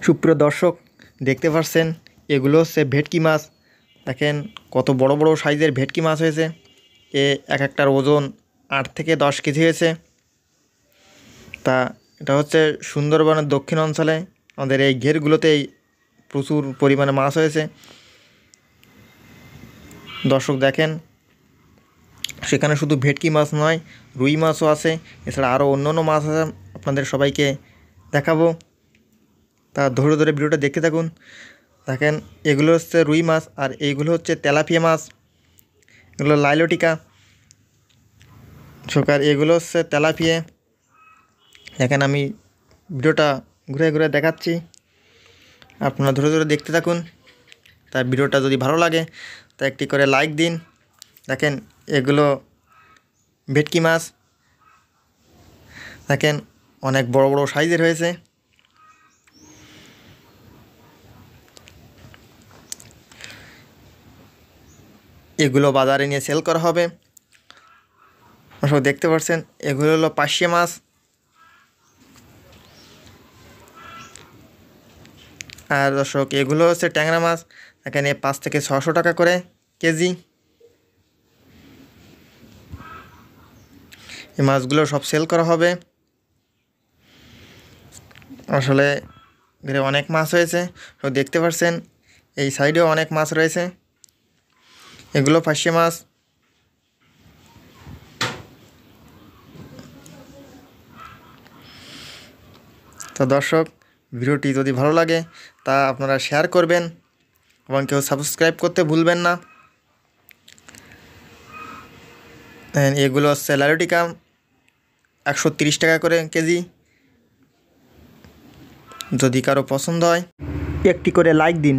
সুপ্রিয় দর্শক, দেখতে পাচ্ছেন এগুলো হচ্ছে ভেটকি মাছ। দেখেন কত বড় বড় সাইজের ভেটকি মাছ হয়েছে। এক একটার ওজন 8 থেকে 10 কেজি হয়েছে। তা এটা হচ্ছে সুন্দরবনের দক্ষিণ অঞ্চলে আমাদের এই ঘেরগুলোতেই প্রচুর পরিমাণে মাছ হয়েছে। দর্শক দেখেন, সেখানে শুধু ভেটকি মাছ নয়, রুই মাছও আছে, এছাড়া আরও অন্য মাছ আছে, আপনাদের সবাইকে দেখাবো। তা ধরে ধরে ভিডিওটা দেখতে থাকুন। দেখেন এগুলো হচ্ছে রুই মাছ আর এইগুলো হচ্ছে তেলাপিয়া মাছ, এগুলো লাইলটিকা সরকার, এগুলো হচ্ছে তেলাপিয়া। দেখেন আমি ভিডিওটা ঘুরে ঘুরে দেখাচ্ছি, আপনারা ধরে ধরে দেখতে থাকুন। তার ভিডিওটা যদি ভালো লাগে তা একটি করে লাইক দিন। দেখেন এগুলো ভেটকি মাছ, দেখেন অনেক বড় বড় সাইজের হয়েছে। এগুলো বাজারে নিয়ে সেল করা হবে। সব দেখতে পাচ্ছেন এগুলো হলো পার্শে মাছ। আর দর্শক এগুলো হচ্ছে ট্যাংরা মাছ, এখানে 5 থেকে 600 টাকা করে কেজি। এই মাছগুলো সব সেল করা হবে। আসলে এখানে অনেক মাছ হয়েছে, সব দেখতে পাচ্ছেন। এই সাইডেও অনেক মাছ রয়েছে, এগুলো পার্শে মাছ। তো দর্শক, ভিডিওটি যদি ভালো লাগে তা আপনারা শেয়ার করবেন এবং কেউ সাবস্ক্রাইব করতে ভুলবেন না। এগুলো হচ্ছে লাইলটিকা, 130 টাকা করে কেজি। যদি কারো পছন্দ হয় একটি করে লাইক দিন।